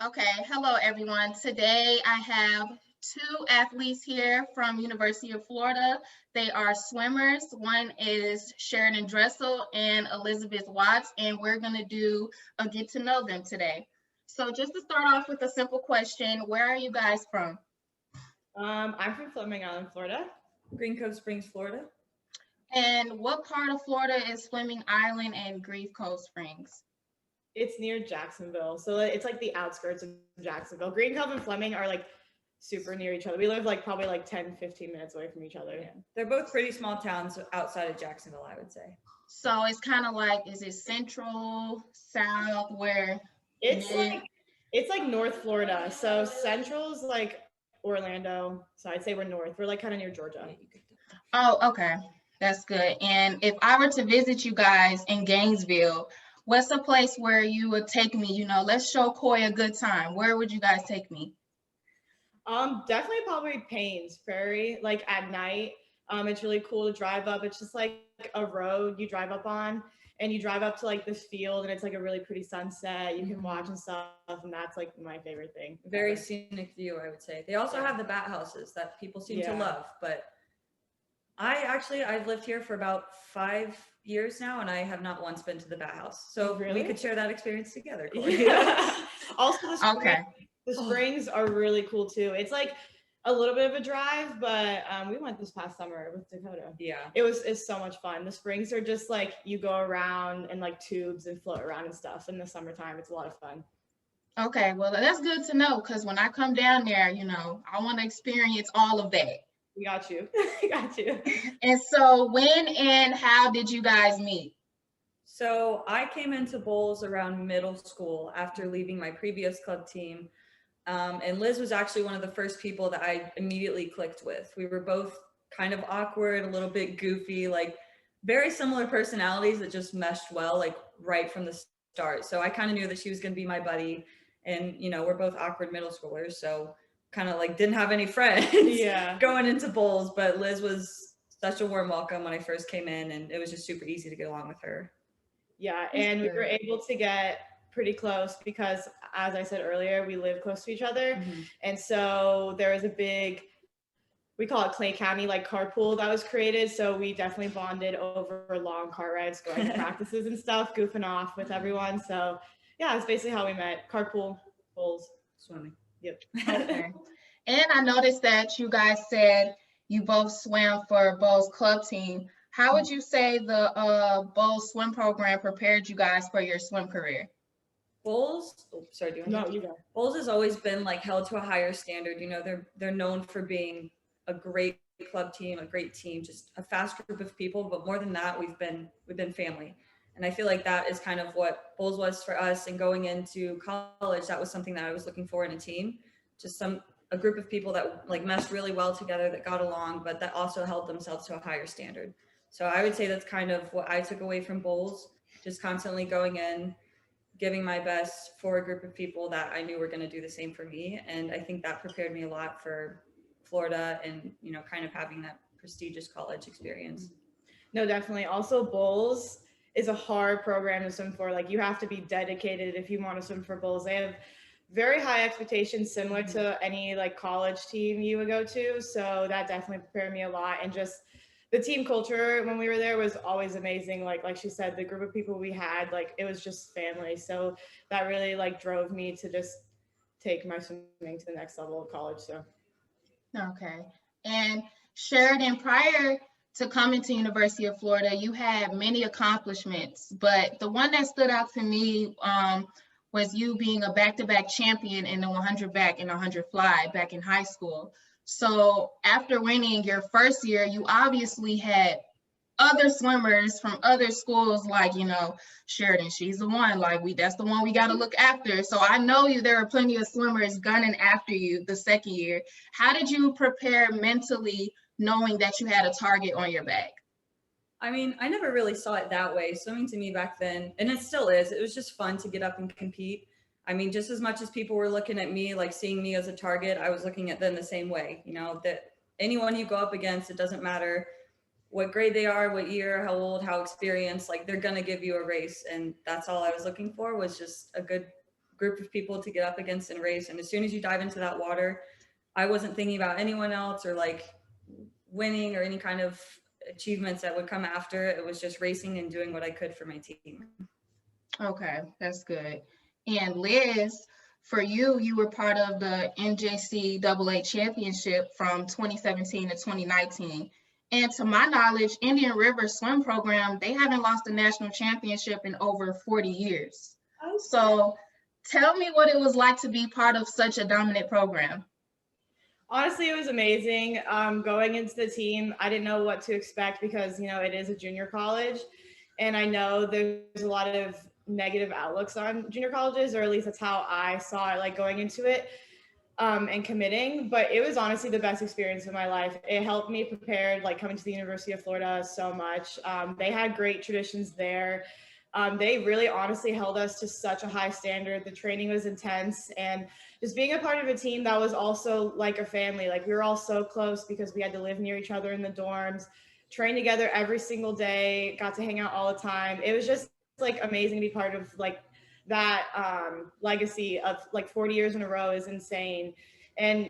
Okay, hello everyone. Today I have two athletes here from University of Florida. They are swimmers. One is Sherridon Dressel and Elizabeth Watts, and we're going to do a get to know them today. So just to start off with a simple question, where are you guys from? I'm from Fleming Island, Florida. Green Cove Springs, Florida. And what part of Florida is Fleming Island and Grief Cove Springs? It's near Jacksonville, so it's like the outskirts of Jacksonville. Green Cove and Fleming are like super near each other. We live like probably like 10, 15 minutes away from each other. Yeah. They're both pretty small towns outside of Jacksonville, I would say. So it's kind of like, is it central, south, where? It's mid? like it's like North Florida. So Central's like Orlando. So I'd say we're north. We're like kind of near Georgia. Oh, okay. That's good. And if I were to visit you guys in Gainesville, what's a place where you would take me? Let's show Coy a good time. Where would you guys take me? Definitely probably Paynes Prairie, like at night. It's really cool to drive up. It's just like a road you drive up on, and you drive up to like this field, and it's like a really pretty sunset. You can watch and stuff, and that's like my favorite thing. Very scenic view, I would say. They also have the bat houses that people seem to love, but I've lived here for about 5 years now, and I have not once been to the bat house. So Really? we could share that experience together, Corey. Also, Okay. the springs are really cool too. It's like a little bit of a drive, but we went this past summer with Dakota. Yeah. It's so much fun. The springs are just like you go around in like tubes and float around and stuff in the summertime. It's a lot of fun. Okay, well, that's good to know because when I come down there, I want to experience all of that. We got you. We got you. And so, when and how did you guys meet? So I came into bowls around middle school after leaving my previous club team. And Liz was actually one of the first people that I immediately clicked with. We were both kind of awkward, a little bit goofy, like very similar personalities that just meshed well, like right from the start. So I kind of knew that she was going to be my buddy. And, we're both awkward middle schoolers. So kind of like didn't have any friends going into bowls. But Liz was such a warm welcome when I first came in. And it was just super easy to get along with her. Yeah. And we were able to get pretty close because, as I said earlier, we live close to each other. Mm-hmm. And so there was a big, we call it Clay County, like carpool that was created. So we definitely bonded over long car rides, going to practices and stuff, goofing off with everyone. So yeah, it's basically how we met. Carpool, bowls, Swimming. Yep. Okay. And I noticed that you guys said you both swam for Bowls club team. How would you say the Bowls swim program prepared you guys for your swim career? Bowls, do you want you go. Bowls has always been like held to a higher standard. They're known for being a great club team, a great team, just a fast group of people. But more than that, we've been family. And I feel like that is kind of what Bowls was for us. And going into college, that was something that I was looking for in a team, just a group of people that like meshed really well together, that got along, but that also held themselves to a higher standard. So I would say that's kind of what I took away from Bowls, just constantly going in, giving my best for a group of people that I knew were going to do the same for me. And I think that prepared me a lot for Florida and, kind of having that prestigious college experience. No, definitely. Also, Bowls is a hard program to swim for. Like, you have to be dedicated if you want to swim for Bowls. They have very high expectations, similar to any like college team you would go to. So that definitely prepared me a lot. And just the team culture when we were there was always amazing. Like she said, the group of people we had, like, it was just family. So that really like drove me to just take my swimming to the next level of college. So Okay. And Sheridan, prior to coming to University of Florida, you had many accomplishments, but the one that stood out to me was you being a back-to-back champion in the 100 back and 100 fly back in high school. So after winning your first year, you obviously had other swimmers from other schools, like, Sheridan, she's the one, like, that's the one we got to look after. So I know there are plenty of swimmers gunning after you the second year. How did you prepare mentally, knowing that you had a target on your back? I mean, I never really saw it that way. Swimming to me back then, and it still is, it was just fun to get up and compete. I mean, just as much as people were looking at me, like seeing me as a target, I was looking at them the same way. That anyone you go up against, it doesn't matter what grade they are, what year, how old, how experienced, like they're going to give you a race. And that's all I was looking for, was just a good group of people to get up against and race. And as soon as you dive into that water, I wasn't thinking about anyone else or like winning or any kind of achievements that would come after. It was just racing and doing what I could for my team. Okay, that's good. And Liz, for you, you were part of the NJCAA championship from 2017 to 2019. And to my knowledge, Indian River swim program, they haven't lost a national championship in over 40 years. Oh, So tell me what it was like to be part of such a dominant program. honestly, it was amazing. Going into the team, I didn't know what to expect because, you know, it is a junior college. And I know there's a lot of negative outlooks on junior colleges, or at least that's how I saw it, like going into it and committing. But it was honestly the best experience of my life. It helped me prepare, like coming to the University of Florida so much. They had great traditions there. They really honestly held us to such a high standard. The training was intense, and just being a part of a team that was also like a family. Like we were all so close because we had to live near each other in the dorms, train together every single day, got to hang out all the time. It was just like amazing to be part of like that legacy of like 40 years in a row is insane. And,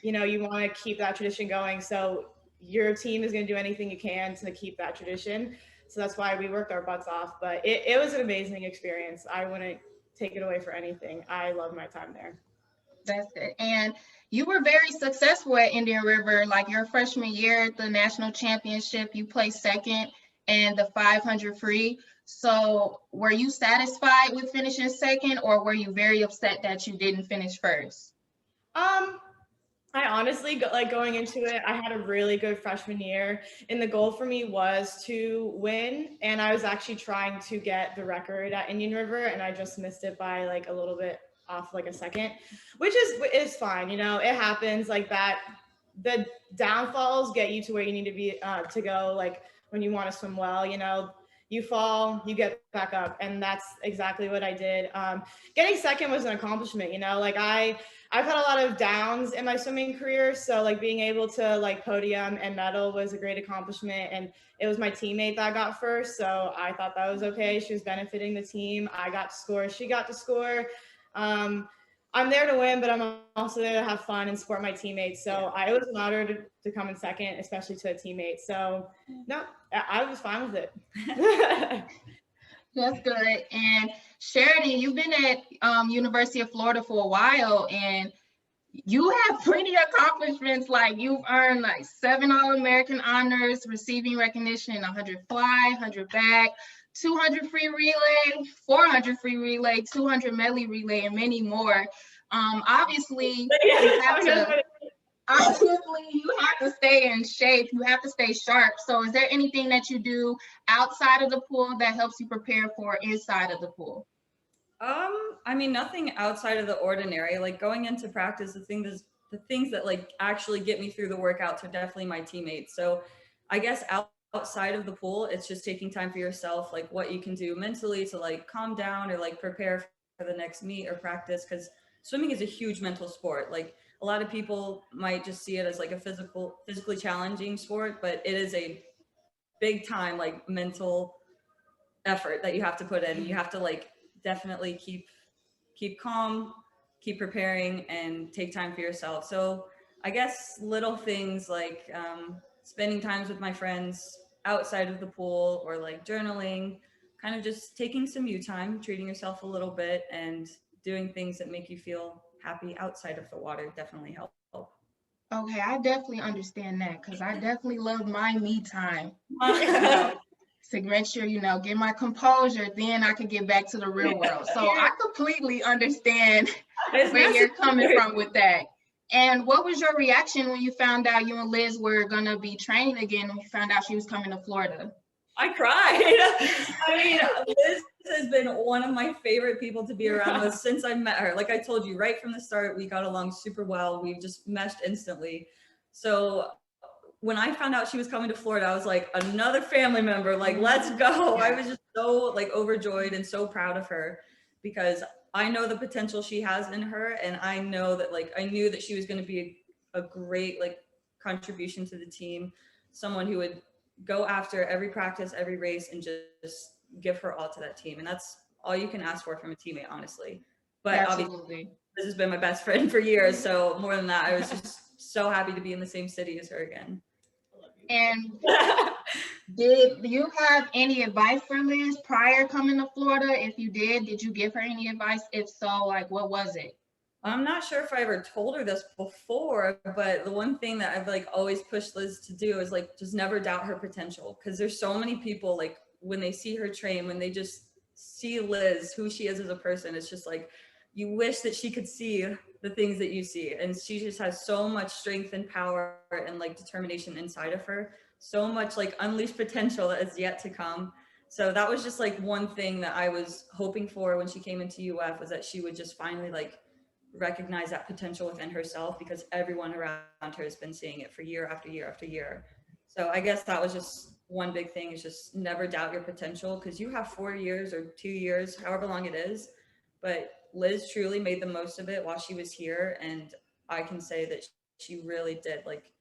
you know, you want to keep that tradition going. So your team is going to do anything you can to keep that tradition. So that's why we worked our butts off. But it was an amazing experience. I wouldn't take it away for anything. I love my time there. That's good. And you were very successful at Indian River. Like your freshman year at the national championship, you placed second in the 500 free. So were you satisfied with finishing second, or were you very upset that you didn't finish first? I honestly, like going into it, I had a really good freshman year, and the goal for me was to win. And I was actually trying to get the record at Indian River, and I just missed it by like a little bit off, like a second, which is fine. You know, it happens like that. The downfalls get you to where you need to be to go. Like when you want to swim well, you know, you fall, you get back up, and that's exactly what I did. Getting second was an accomplishment. You know, like I've had a lot of downs in my swimming career. So like being able to like podium and medal was a great accomplishment. And it was my teammate that got first. So I thought that was okay. She was benefiting the team. I got to score. She got to score. I'm there to win, but I'm also there to have fun and support my teammates. So it was an honor to come in second, especially to a teammate. So no, I was fine with it. That's good. And Sherridon, you've been at University of Florida for a while, and you have plenty of accomplishments. Like you've earned like 7 All-American honors, receiving recognition in 100 fly, 100 back, 200 free relay, 400 free relay, 200 medley relay, and many more. Obviously, you have to. Obviously, you have to stay in shape. You have to stay sharp. So is there anything that you do outside of the pool that helps you prepare for inside of the pool? I mean, nothing outside of the ordinary. Like going into practice, the things that like actually get me through the workouts are definitely my teammates. So I guess outside of the pool, it's just taking time for yourself, like what you can do mentally to like calm down or like prepare for the next meet or practice. Because swimming is a huge mental sport. Like a lot of people might just see it as like a physically challenging sport, but it is a big time like mental effort that you have to put in. You have to like definitely keep calm, keep preparing, and take time for yourself. So I guess little things like spending times with my friends outside of the pool, or like journaling, kind of just taking some you time, treating yourself a little bit, and doing things that make you feel happy outside of the water definitely help. Okay, I definitely understand that, because I definitely love my me time. To make sure, get my composure, then I could get back to the real world. So I completely understand where you're coming from with that. And what was your reaction when you found out you and Liz were gonna be training again, when you found out she was coming to Florida? I cried. I mean, Liz has been one of my favorite people to be around with since I met her. Like I told you, right from the start, we got along super well. We just meshed instantly. So when I found out she was coming to Florida, I was like, another family member, like, let's go. I was just so like overjoyed and so proud of her, because I know the potential she has in her. And I know that like, I knew that she was going to be a great like contribution to the team, someone who would go after every practice, every race, and just give her all to that team. And that's all you can ask for from a teammate, honestly. But obviously Absolutely. this has been my best friend for years. So more than that, I was just so happy to be in the same city as her again. And did you have any advice for Liz prior coming to Florida? If you did you give her any advice? If so, like what was it? I'm not sure if I ever told her this before, but the one thing that I've like always pushed Liz to do is like just never doubt her potential. Because there's so many people like when they see her train, when they just see Liz, who she is as a person, it's just like you wish that she could see the things that you see. And she just has so much strength and power and like determination inside of her, so much like unleashed potential that is yet to come. So that was just like one thing that I was hoping for when she came into UF, was that she would just finally like recognize that potential within herself, because everyone around her has been seeing it for year after year after year. So I guess that was just one big thing, is just never doubt your potential, because you have 4 years or 2 years, however long it is. But Liz truly made the most of it while she was here. And I can say that she really did like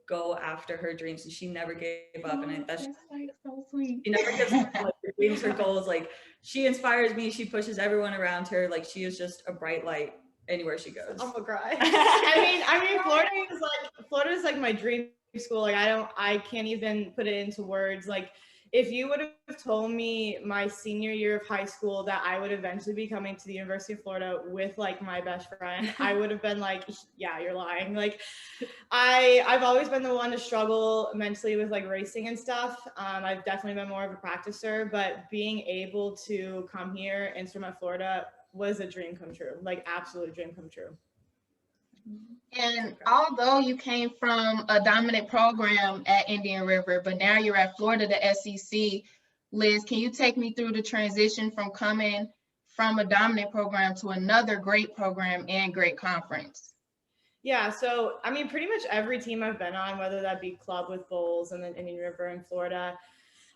go after her dreams, and she never gave up. And that's like so sweet. she never gives up like her dreams, her goals. Like she inspires me, she pushes everyone around her. Like she is just a bright light anywhere she goes. I'm gonna cry. I mean, Florida is like my dream school. Like I can't even put it into words. Like if you would have told me my senior year of high school that I would eventually be coming to the University of Florida with like my best friend, I would have been like, yeah, you're lying. Like I've always been the one to struggle mentally with like racing and stuff. I've definitely been more of a practicer, but being able to come here in Surmont, Florida was a dream come true, like absolute dream come true. And although you came from a dominant program at Indian River, but now you're at Florida, the SEC, Liz, can you take me through the transition from coming from a dominant program to another great program and great conference? Yeah, so I mean, pretty much every team I've been on, whether that be club with Bulls and then Indian River in Florida,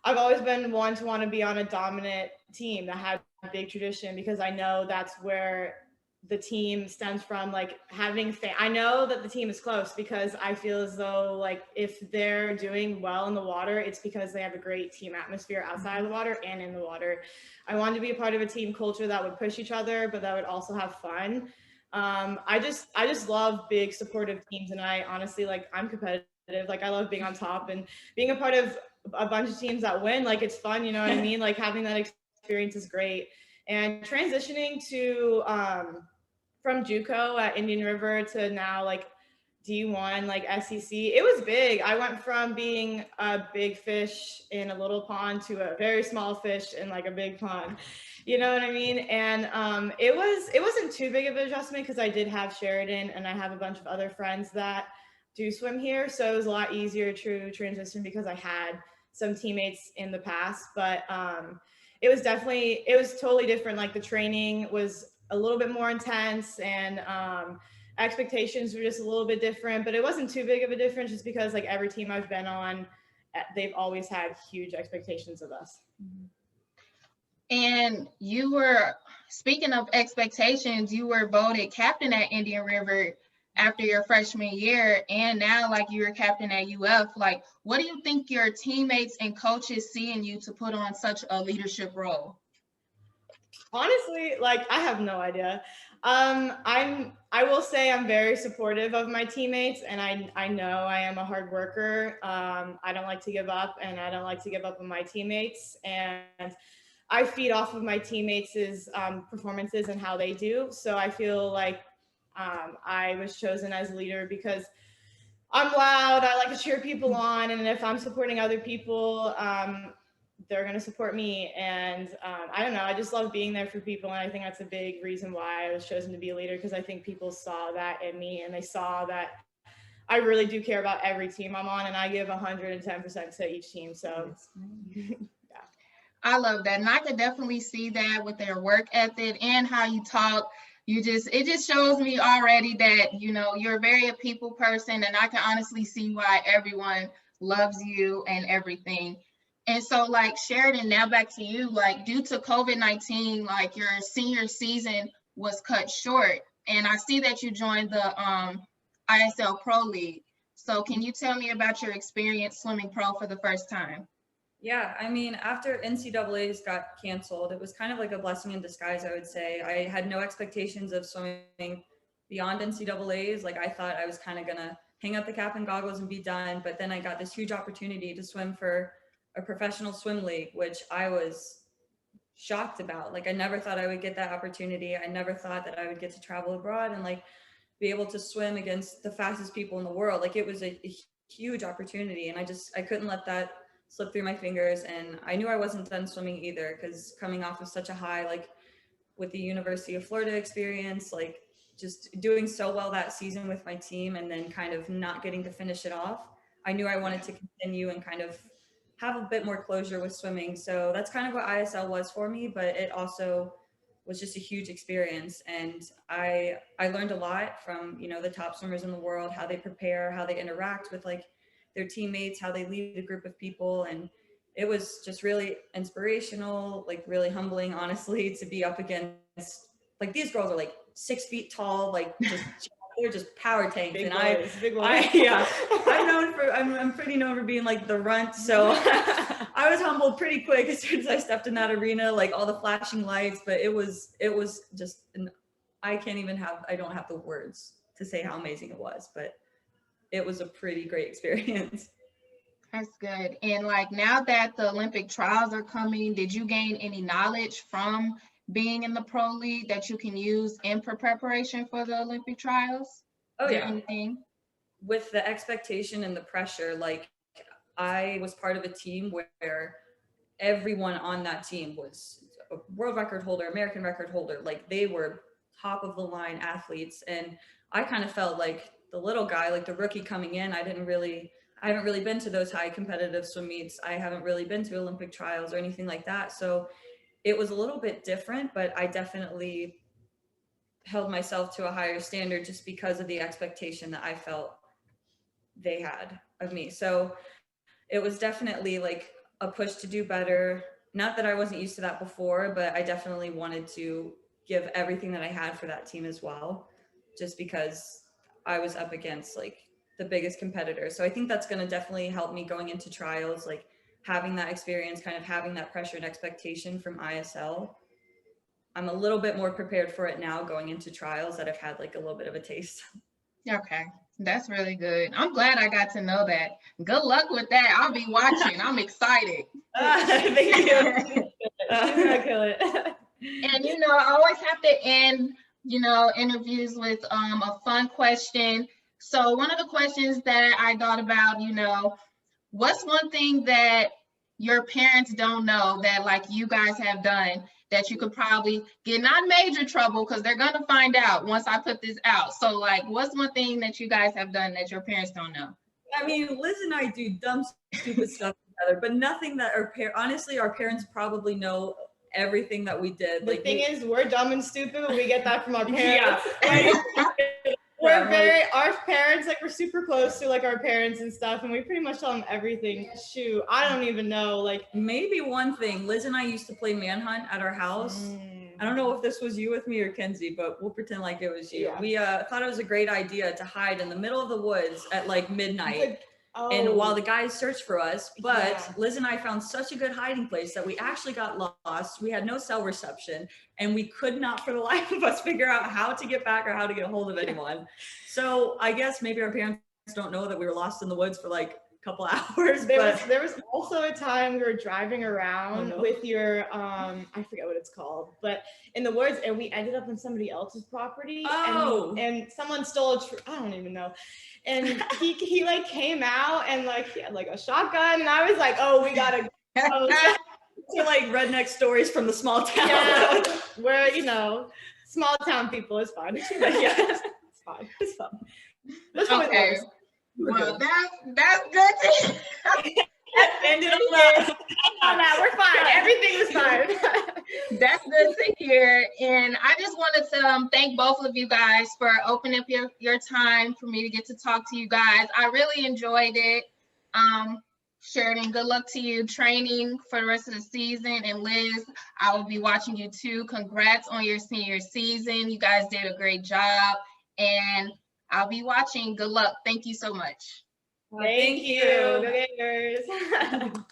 I've always been one to want to be on a dominant team that had a big tradition, because I know that's where the team stems from, like having I know that the team is close because I feel as though like if they're doing well in the water, it's because they have a great team atmosphere outside of the water and in the water. I wanted to be a part of a team culture that would push each other, but that would also have fun. I just love big supportive teams, and I honestly, like, I'm competitive. Like I love being on top and being a part of a bunch of teams that win. Like it's fun, you know what I mean? Like having that experience is great. And transitioning to from JUCO at Indian River to now like D1, like SEC, it was big. I went from being a big fish in a little pond to a very small fish in like a big pond. You know what I mean? And it wasn't too big of an adjustment because I did have Sherridon and I have a bunch of other friends that do swim here. So it was a lot easier to transition because I had some teammates in the past. But it was totally different. Like the training was a little bit more intense and expectations were just a little bit different, but it wasn't too big of a difference just because like every team I've been on, they've always had huge expectations of us. And you were, speaking of expectations, you were voted captain at Indian River after your freshman year, and now like you're captain at UF. Like, what do you think your teammates and coaches see in you to put on such a leadership role? Honestly, like I have no idea. I will say I'm very supportive of my teammates, and I know I am a hard worker. I don't like to give up, and I don't like to give up on my teammates, and I feed off of my teammates' performances and how they do. So I feel like I was chosen as a leader because I'm loud. I like to cheer people on, and if I'm supporting other people, they're going to support me. And I don't know, I just love being there for people. And I think that's a big reason why I was chosen to be a leader, because I think people saw that in me and they saw that I really do care about every team I'm on, and I give 110% to each team. So yeah. I love that. And I could definitely see that with their work ethic and how you talk. It just shows me already that, you know, you're very a people person, and I can honestly see why everyone loves you and everything. And so like Sherridon, now back to you, like due to COVID-19, like your senior season was cut short. And I see that you joined the ISL Pro League. So can you tell me about your experience swimming pro for the first time? Yeah, I mean, after NCAA's got canceled, it was kind of like a blessing in disguise, I would say. I had no expectations of swimming beyond NCAA's. Like, I thought I was kind of gonna hang up the cap and goggles and be done, but then I got this huge opportunity to swim for a professional swim league, which I was shocked about. Like, I never thought I would get that opportunity. I never thought that I would get to travel abroad and like be able to swim against the fastest people in the world. Like, it was a huge opportunity, and I couldn't let that slip through my fingers. And I knew I wasn't done swimming either, because coming off of such a high, like with the University of Florida experience, like just doing so well that season with my team and then kind of not getting to finish it off, I knew I wanted to continue and kind of have a bit more closure with swimming. So that's kind of what ISL was for me, but it also was just a huge experience. And I learned a lot from, you know, the top swimmers in the world, how they prepare, how they interact with like their teammates, how they lead a group of people. And it was just really inspirational, like really humbling, honestly, to be up against, like, these girls are like 6 feet tall, like just they're just power tanks. Big And boys. yeah, I'm pretty known for being like the runt. So I was humbled pretty quick as soon as I stepped in that arena, like all the flashing lights. But it was just I don't have the words to say how amazing it was, but it was a pretty great experience. That's good. And like now that the Olympic trials are coming, did you gain any knowledge from being in the pro league that you can use in preparation for the Olympic trials? Oh Is there yeah. anything? With the expectation and the pressure, like I was part of a team where everyone on that team was a world record holder, American record holder. Like, they were top of the line athletes. And I kind of felt like the little guy, like the rookie coming in. I haven't really been to those high competitive swim meets. I haven't really been to Olympic trials or anything like that. So it was a little bit different, but I definitely held myself to a higher standard just because of the expectation that I felt they had of me. So it was definitely like a push to do better. Not that I wasn't used to that before, but I definitely wanted to give everything that I had for that team as well, just because I was up against like the biggest competitors. So I think that's going to definitely help me going into trials, like having that experience, kind of having that pressure and expectation from ISL. I'm a little bit more prepared for it now going into trials that I've had like a little bit of a taste. Okay, that's really good. I'm glad I got to know that. Good luck with that. I'll be watching. I'm excited. Thank you. Kill it. And you know, I always have to end, you know, interviews with a fun question. So one of the questions that I thought about, you know, what's one thing that your parents don't know that like you guys have done that you could probably get not major trouble, because they're gonna find out once I put this out. So like, what's one thing that you guys have done that your parents don't know? I mean, Liz and I do dumb, stupid stuff together, but nothing that honestly, our parents probably know everything that we did. The like, thing is, we're dumb and stupid, but we get that from our parents. Yeah. Our parents, like, we're super close to like our parents and stuff, and we pretty much tell them everything. Shoot, I don't even know. Like, maybe one thing, Liz and I used to play manhunt at our house. I don't know if this was you with me or Kenzie, but we'll pretend like it was you. Yeah. We thought it was a great idea to hide in the middle of the woods at like midnight. And while the guys searched for us, but Liz and I found such a good hiding place that we actually got lost. We had no cell reception, and we could not for the life of us figure out how to get back or how to get a hold of anyone. So I guess maybe our parents don't know that we were lost in the woods for like a couple hours. There was also a time we were driving around with your I forget what it's called, but in the woods, and we ended up on somebody else's property. And someone stole I don't even know. And he like came out and like he had like a shotgun, and I was like, oh, we gotta go. To like redneck stories from the small town. Yeah, where, you know, small town people is fun. Yeah, it's fine. It's fun. Okay. Well, that's good. Ended on that. We're fine. Everything was fine. That's good to hear. And I just wanted to thank both of you guys for opening up your time for me to get to talk to you guys. I really enjoyed it. Sheridan, good luck to you training for the rest of the season. And Liz, I will be watching you too. Congrats on your senior season. You guys did a great job. And I'll be watching. Good luck. Thank you so much. Thank you. Go Gators.